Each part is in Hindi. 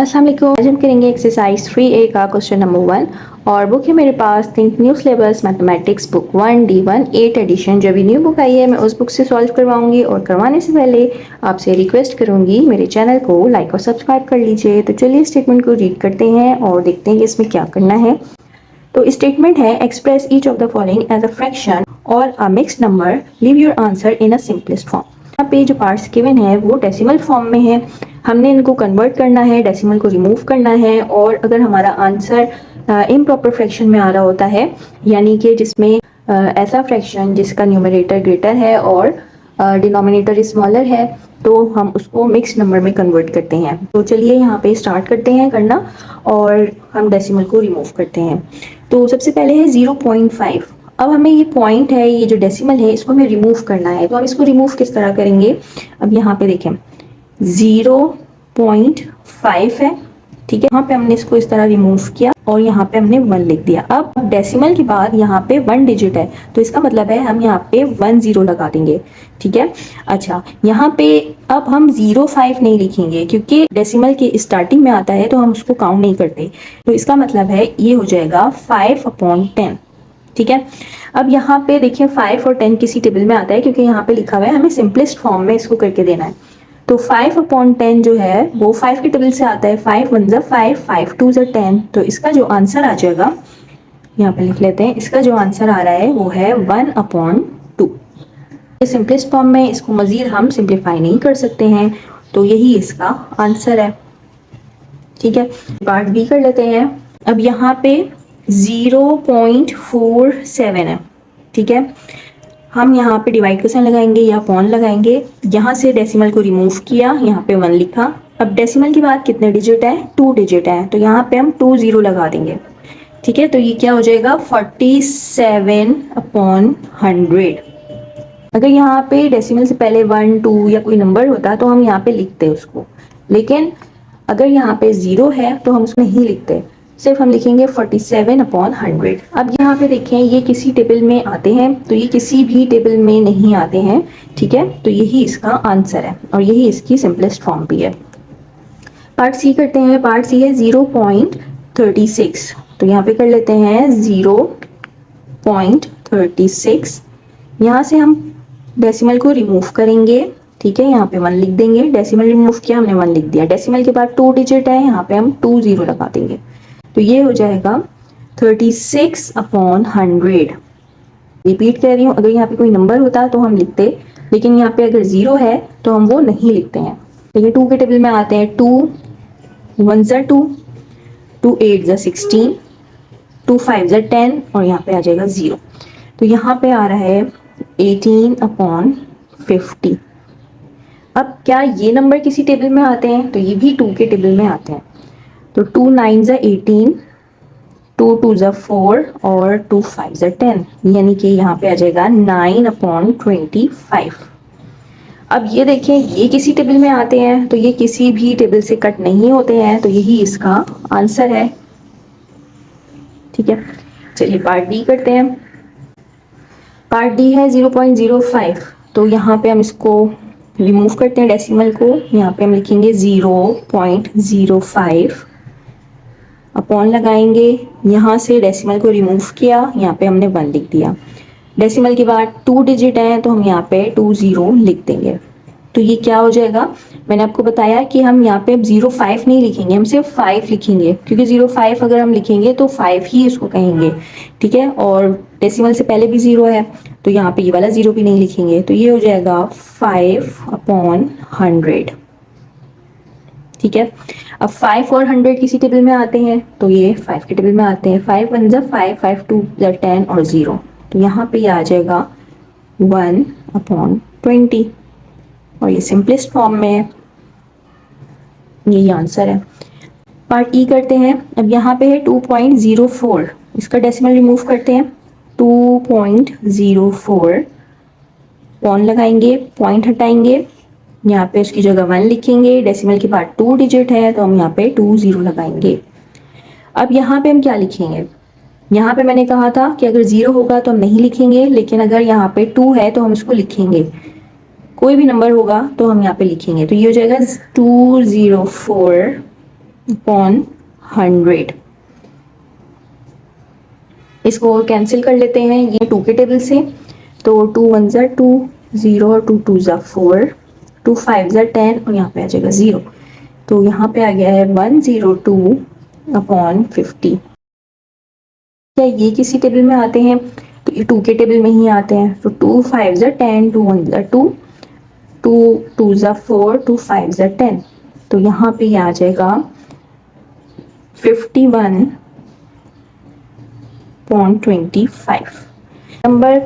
अस्सलाम वालेकुम। आज हम करेंगे एक्सरसाइज 3A का क्वेश्चन नंबर 1 और बुक है मेरे पास think new syllabus mathematics book 1 D1 8 edition. जब भी न्यू बुक आई है मैं उस बुक से सॉल्व करवाऊंगी और करवाने से पहले आपसे रिक्वेस्ट करूंगी मेरे चैनल को लाइक और सब्सक्राइब कर लीजिए। तो चलिए स्टेटमेंट को रीड करते हैं और देखते हैं कि इसमें क्या करना है। तो स्टेटमेंट है express each of the following as a fraction और a mixed number, leave your answer in a simplest form. यहाँ पे जो पार्ट्स गिवन है वो डेसिमल फॉर्म में है, हमने इनको कन्वर्ट करना है, डेसिमल को रिमूव करना है। और अगर हमारा आंसर इम्प्रॉपर फ्रैक्शन में आ रहा होता है, यानी कि जिसमें ऐसा फ्रैक्शन जिसका न्यूमरेटर ग्रेटर है और डिनोमिनेटर स्मॉलर है, तो हम उसको मिक्स नंबर में कन्वर्ट करते हैं। तो चलिए यहाँ पे स्टार्ट करते हैं करना और हम डेसिमल को रिमूव करते हैं। तो सबसे पहले है 0.5। अब हमें ये पॉइंट है, ये जो डेसिमल है, इसको हमें रिमूव करना है। तो हम इसको रिमूव किस तरह करेंगे, अब यहाँ पे देखें 0.5 है, ठीक है। यहाँ पे हमने इसको इस तरह रिमूव किया और यहाँ पे हमने 1 लिख दिया। अब डेसिमल के बाद यहाँ पे 1 डिजिट है, तो इसका मतलब है हम यहाँ पे 1 0 लगा देंगे, ठीक है। अच्छा, यहाँ पे अब हम 0.5 नहीं लिखेंगे क्योंकि डेसिमल के स्टार्टिंग में आता है तो हम उसको काउंट नहीं करते। तो इसका मतलब है ये हो जाएगा 5/10, ठीक है। अब यहाँ पे देखिए 5 और 10 किसी टेबल में आता है क्योंकि यहाँ पे लिखा हुआ है हमें सिंपलेस्ट फॉर्म में इसको करके देना है। तो 5/10 जो है वो 5 के टेबल से आता है। 5 1 ज़ा 5, 5 2 ज़ा 10। तो इसका जो आंसर आ जाएगा, यहाँ पे लिख लेते हैं, इसका जो आंसर आ रहा है वो है 1/2। सिंपलेस्ट फॉर्म में इसको मजीद हम सिंप्लीफाई नहीं कर सकते हैं, तो यही इसका आंसर है, ठीक है। पार्ट बी कर लेते हैं। अब यहाँ पे 0.47 है, ठीक है। हम यहाँ पे डिवाइड का साइन लगाएंगे या अपॉन लगाएंगे। यहाँ से डेसिमल को रिमूव किया, यहाँ पे 1 लिखा। अब डेसिमल के बाद कितने डिजिट है, 2 डिजिट है, तो यहाँ पे हम 2 0 लगा देंगे, ठीक है। तो ये क्या हो जाएगा 47/100। अगर यहाँ पे डेसिमल से पहले 1 2 या कोई नंबर होता तो हम यहाँ पे लिखते उसको, लेकिन अगर यहाँ पे 0 है तो हम उसमें नहीं लिखते, सिर्फ हम लिखेंगे 47/100। अब यहाँ पे देखें ये किसी टेबल में आते हैं, तो ये किसी भी टेबल में नहीं आते हैं, ठीक है। तो यही इसका आंसर है और यही इसकी सिंपलेस्ट फॉर्म भी है। पार्ट सी करते हैं। पार्ट सी है 0.36। तो यहाँ पे कर लेते हैं 0.36। यहाँ से हम डेसिमल को रिमूव करेंगे, ठीक है। यहाँ पे 1 लिख देंगे, डेसिमल रिमूव किया हमने 1 लिख दिया। डेसिमल के बाद 2 डिजिट है, यहाँ पे हम 2 0 लगा देंगे, तो ये हो जाएगा 36/100। रिपीट कर रही हूँ, अगर यहाँ पे कोई नंबर होता तो हम लिखते, लेकिन यहाँ पे अगर 0 है तो हम वो नहीं लिखते हैं। देखिए 2 के टेबल में आते हैं 2 1 ज़ा 2, 2 8 ज़ा 16, 2 5 ज़ा 10 और यहाँ पे आ जाएगा 0। तो यहाँ पे आ रहा है 18/50। अब क्या ये नंबर किसी टेबल में आते हैं, तो ये भी 2 के टेबल में आते हैं। तो 2 9 ज़ा 18, 2 2 ज़ा 4 और 2 5 ज़ा 10, यानी कि यहाँ पे आ जाएगा 9/25। अब ये देखें ये किसी टेबल में आते हैं, तो ये किसी भी टेबल से कट नहीं होते हैं, तो यही इसका आंसर है, ठीक है। चलिए पार्ट डी करते हैं। पार्ट डी है 0.05। तो यहाँ पे हम इसको रिमूव करते हैं डेसिमल को, यहाँ पे हम लिखेंगे 0.05, अपॉन लगाएंगे। यहाँ से डेसिमल को रिमूव किया, यहाँ पे हमने 1 लिख दिया। डेसिमल के बाद 2 डिजिट हैं, तो हम यहाँ पे 2 0 लिख देंगे। तो ये क्या हो जाएगा, मैंने आपको बताया कि हम यहाँ पे 0.5 नहीं लिखेंगे, हम सिर्फ 5 लिखेंगे, क्योंकि 0.5 अगर हम लिखेंगे तो 5 ही इसको कहेंगे, ठीक है। और डेसिमल से पहले भी 0 है, तो यहाँ पे ये वाला 0 भी नहीं लिखेंगे। तो ये हो जाएगा 5/100, ठीक है। अब 5 और 100 किसी टेबल में आते हैं, तो ये 5 के टेबल में आते हैं। 5 1 ज़ा 5, 5 2 ज़ा 10 और 0। तो यहाँ पे ये आ जाएगा 1/20 और ये सिंपलेस्ट फॉर्म में है, यही आंसर है। पार्ट ई करते हैं। अब यहाँ पे है 2.04, इसका डेसिमल रिमूव करते हैं। 2.04 पॉइंट लगाएंगे, पॉइंट हटाएंगे, यहाँ पे उसकी जगह 1 लिखेंगे। डेसिमल के बाद 2 डिजिट है, तो हम यहाँ पे 2 0 लगाएंगे। अब यहाँ पे हम क्या लिखेंगे, यहाँ पे मैंने कहा था कि अगर 0 होगा तो हम नहीं लिखेंगे, लेकिन अगर यहाँ पे 2 है तो हम इसको लिखेंगे। कोई भी नंबर होगा तो हम यहाँ पे लिखेंगे। तो ये हो जाएगा 204 अपॉन 100। इसको कैंसिल कर लेते हैं ये 2 के टेबल से, तो 2 1 ज़ा 2, 0 और 2 2 ज़ा 4, 2 5 ज़ा 10 और यहाँ पे आ जाएगा 0। तो यहाँ पे आ गया है 102 अपॉन 50। क्या ये किसी टेबल में आते हैं? तो ये 2 के टेबल में ही आते हैं। तो 2 5 ज़ा 10, 2 1 ज़ा 2, 2 2 ज़ा 4, 2 5 ज़ा 10। तो यहाँ पे ये आ जाएगा 51.25। नंबर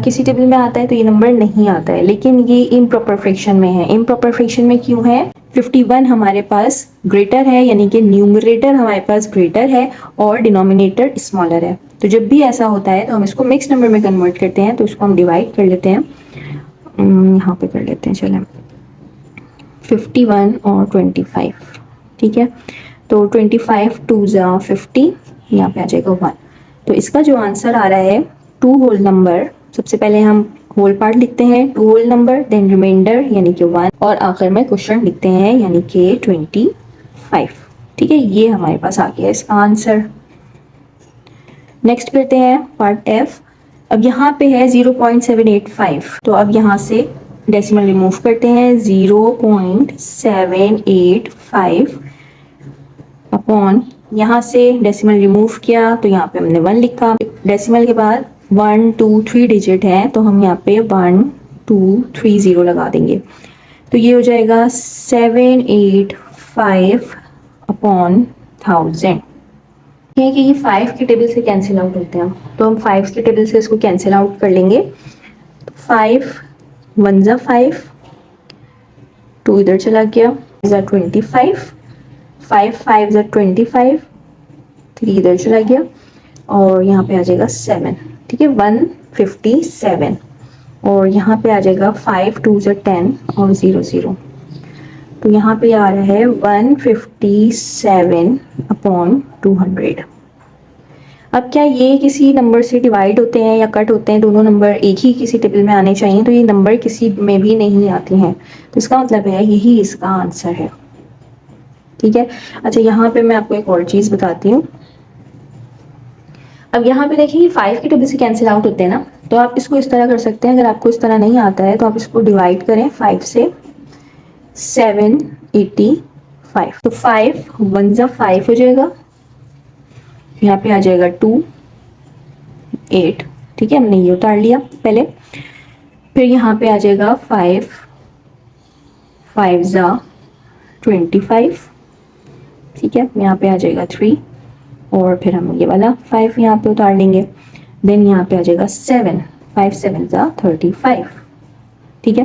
किसी टेबल में आता है तो ये नंबर नहीं आता है, लेकिन ये इम्प्रॉपर फ्रैक्शन में है। इम्प्रॉपर फ्रैक्शन में क्यों है? 51 हमारे पास ग्रेटर है, यानी कि न्यूमरेटर हमारे पास ग्रेटर है और डिनोमिनेटर स्मॉलर है। तो जब भी ऐसा होता है तो हम इसको मिक्स नंबर में कन्वर्ट करते हैं। तो इसको हम डिवाइड कर लेते हैं, यहाँ पे कर लेते हैं, चलें 51 और 25, ठीक है। तो 25 2 ज़ा 50, यहाँ पे आ जाएगा 1। तो इसका जो आंसर आ रहा है 2 होल नंबर, सबसे पहले हम होल पार्ट लिखते हैं 2 होल नंबर, देन रिमाइंडर यानी कि 1, और आखिर में क्वेश्चन लिखते हैं यानी कि 25, ठीक है। ये हमारे पास आ गया इसका आंसर। नेक्स्ट करते हैं पार्ट एफ। अब यहाँ पे है 0.785, तो अब यहाँ से डेसिमल रिमूव करते हैं। 0.785 अपॉन, यहाँ से डेसिमल रिमूव किया तो यहाँ पे हमने 1 लिखा। डेसिमल के बाद 1 2 3 डिजिट है, तो हम यहाँ पे 1 2 3 0 लगा देंगे। तो ये हो जाएगा 785 अपॉन 1000। है कि ये 5 के टेबल से कैंसिल आउट होते हैं, तो हम 5 के टेबल से इसको कैंसिल आउट कर लेंगे। 5 1 ज़ा 5, 2 इधर चला गया, 25, 5 5 ज़ा 25, 3 इधर चला गया और यहाँ पे आ जाएगा 7, ठीक है, 157। और यहाँ पे आ जाएगा 5 2 ज़ा 10 और 0 0। तो यहाँ पे आ रहा है 157 अपॉन 200। अब क्या ये किसी नंबर से डिवाइड होते हैं या कट होते हैं? दोनों नंबर एक ही किसी टेबल में आने चाहिए, तो ये नंबर किसी में भी नहीं आते हैं। तो इसका मतलब है यही इसका आंसर है, ठीक है। अच्छा, यहाँ पे मैं आपको एक और चीज़ बताती हूँ। अब यहाँ पे देखिए 5 के टेबल से कैंसिल आउट होते हैं ना, तो आप इसको इस तरह कर सकते हैं। अगर आपको इस तरह नहीं आता है तो आप इसको डिवाइड करें 5 से, 785। तो 5 1 ज़ा 5 हो जाएगा, यहाँ पे आ जाएगा 2 8, ठीक है, हमने ये उतार लिया पहले। फिर यहाँ पे आ जाएगा 5 5 ज़ा 25, ठीक है, यहाँ पे आ जाएगा 3 और फिर हम ये वाला 5 यहाँ पे उतार लेंगे। देन यहाँ पे आ जाएगा 7, 5 7 ज़ा 35, ठीक है।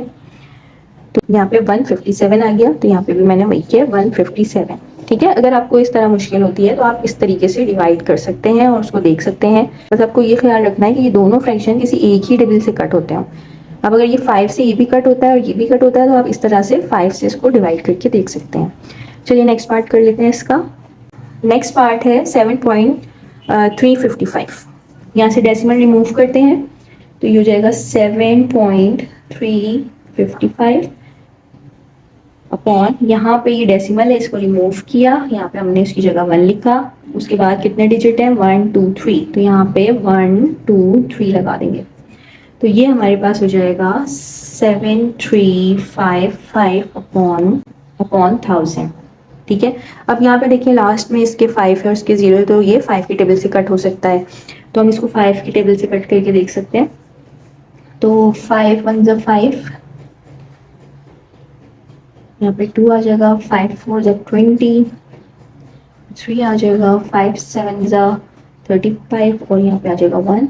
तो यहाँ पे 157 आ गया, तो यहाँ पे भी मैंने वही किया 157, ठीक है। अगर आपको इस तरह मुश्किल होती है तो आप इस तरीके से डिवाइड कर सकते हैं और उसको देख सकते हैं। बस आपको ये ख्याल रखना है कि ये दोनों फ्रैक्शन किसी एक ही टेबल से कट होते हैं। अब अगर ये 5 से ये भी कट होता है और ये भी कट होता है तो आप इस तरह से 5 से इसको डिवाइड करके देख सकते हैं। चलिए नेक्स्ट पार्ट कर लेते हैं इसका। नेक्स्ट पार्ट है 7.355। यहाँ से डेसिमल रिमूव करते हैं तो ये हो जाएगा 7.355 अपॉन, यहाँ पे ये डेसिमल है, इसको रिमूव किया, यहाँ पे हमने इसकी जगह 1 लिखा। उसके बाद कितने डिजिट हैं? 1 2 3, तो यहाँ पे 1 2 3 लगा देंगे। तो ये हमारे पास हो जाएगा 7355 अपॉन 1000, ठीक है। अब यहाँ पे देखिए लास्ट में इसके 5 है, उसके 0 है, तो ये 5 की टेबल से कट हो सकता है। तो हम इसको 5 की टेबल से कट करके देख सकते हैं। तो 5 1 ज़ा 5, यहाँ पे 2 आ जाएगा, 5 4 ज़ा 20, 3 आ जाएगा, 5 7 ज़ा 35 और यहाँ पे आ जाएगा 1,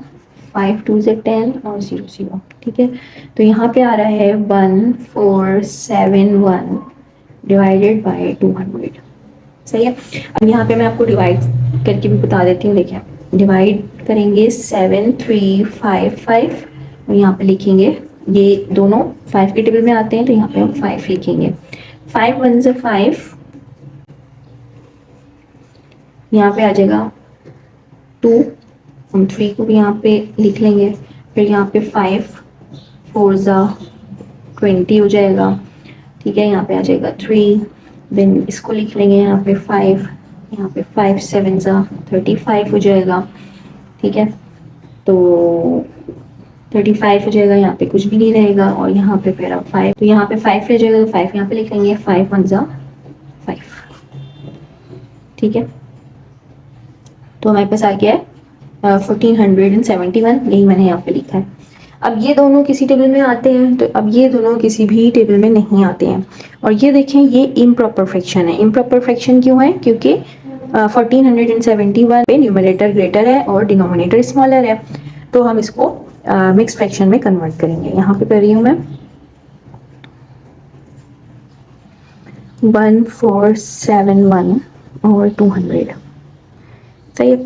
5 2 ज़ा 10 और 0 0, ठीक है। तो यहाँ पे आ रहा है 1471 डिवाइडेड बाय 200, सही है। अब यहाँ पे मैं आपको डिवाइड करके भी बता देती हूँ। देखिए डिवाइड करेंगे 7355 और यहाँ पे लिखेंगे, ये दोनों 5 के टेबल में आते हैं तो यहाँ पे हम 5 लिखेंगे। 5 1 ज़ा 5, यहाँ पे आ जाएगा 2, हम 3 को भी यहाँ पे लिख लेंगे। फिर यहाँ पे 5 4 ज़ा 20 हो जाएगा, ठीक है, यहाँ पे आ जाएगा 3, देन इसको लिख लेंगे यहाँ पे 5, यहाँ पे 5 7 ज़ा 35 हो जाएगा, ठीक है। तो 35 हो जाएगा, यहाँ पे कुछ भी नहीं रहेगा और यहाँ पे फिर अब 5, तो यहाँ पे 5 रह जाएगा, तो 5 यहाँ पे लिख लेंगे, 5 1 ज़ा 5, ठीक है। तो हमारे पास आ गया है 1471, यही मैंने यहाँ पे लिखा है। अब ये दोनों किसी टेबल में आते हैं, तो अब ये दोनों किसी भी टेबल में नहीं आते हैं। और ये देखें, ये इम्प्रॉपर फ्रैक्शन है। इम्प्रॉपर फ्रैक्शन क्यों है? क्योंकि 1471 पे न्यूमरेटर ग्रेटर है और डिनोमिनेटर स्मॉलर है, तो हम इसको मिक्स फ्रैक्शन में कन्वर्ट करेंगे। यहाँ पे कर रही हूँ मैं 1471 और 200, सही है।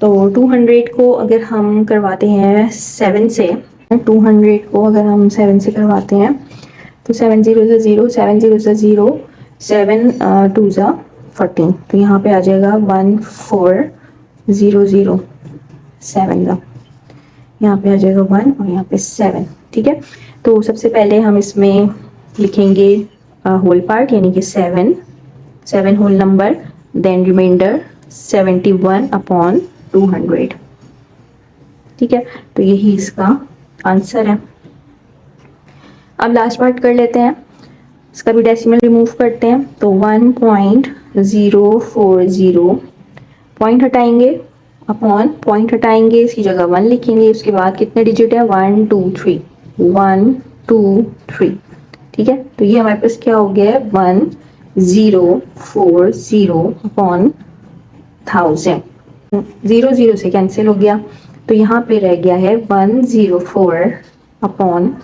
तो 200 को अगर हम करवाते हैं 7 से, 200 को अगर हम 7 से करवाते हैं तो 7 0 से 0, 7 0 से 0, 7 2 ज़ा 14, तो यहाँ पे आ जाएगा 1400 7 ज़ा, यहाँ पे आ जाएगा 1 और यहाँ पे 7, ठीक है। तो सबसे पहले हम इसमें लिखेंगे होल पार्ट, यानी कि 7 whole number, then remainder 71 upon 200, ठीक है। तो यही इसका आंसर है। अब लास्ट पार्ट कर लेते हैं, इसका भी डेसिमल रिमूव करते हैं। तो 1.040, पॉइंट हटाएंगे, अपॉन पॉइंट हटाएंगे, इसकी जगह 1 लिखेंगे। उसके बाद कितने डिजिट है? 1 2 3, 1 2 3, ठीक है। तो ये हमारे पास क्या हो गया है? 1040 अपॉन 1000, 0 0 से कैंसिल हो गया, तो यहाँ पे रह गया है 104 अपॉन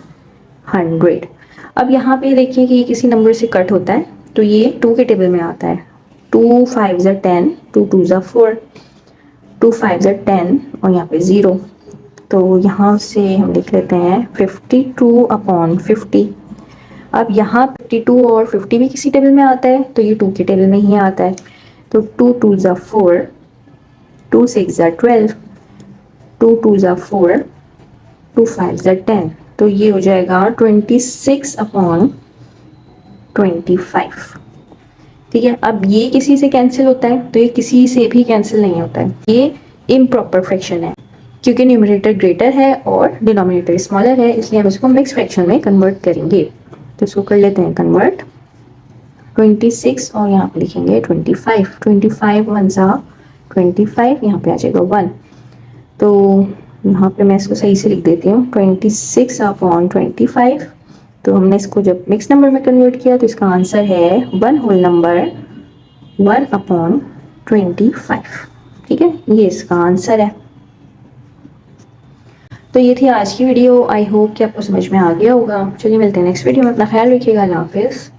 100। अब यहाँ पे देखिए कि ये किसी नंबर से कट होता है, तो ये 2 के टेबल में आता है। 2 5 ज़ा 10, 2 2 ज़ा 4, 2 5 ज़ा 10 और यहाँ पे 0, तो यहाँ से हम लिख लेते हैं 52 अपॉन 50। अब यहाँ 52 और 50 भी किसी टेबल में आता है, तो ये 2 के टेबल में ही आता है। तो 2 2 ज़ा 4, 2 6 ज़ा 12, 2 2 ज़ा 4, 2 5 ज़ा 10, तो ये हो जाएगा 26 अपॉन 25, ठीक है। अब ये किसी से कैंसिल होता है, तो ये किसी से भी कैंसिल नहीं होता है। ये इम्प्रॉपर फ्रैक्शन है, क्योंकि न्यूमरेटर ग्रेटर है और डिनोमिनेटर स्मॉलर है, इसलिए हम इसको मिक्स फ्रैक्शन में कन्वर्ट करेंगे। तो इसको कर लेते हैं कन्वर्ट, 26 और यहाँ पे लिखेंगे 25, 25 1 ज़ा 25, यहाँ पे आ जाएगा 1, तो यहाँ पे मैं इसको सही से लिख देती हूँ 26 अपॉन 25। तो हमने इसको जब मिक्स नंबर में कन्वर्ट किया तो इसका आंसर है 1 होल नंबर 1 अपॉन 25, ठीक है। ये इसका आंसर है। तो ये थी आज की वीडियो। आई होप कि आपको समझ में आ गया होगा। चलिए मिलते हैं नेक्स्ट वीडियो में। अपना ख्याल रखिएगा। अल्लाह हाफिज़।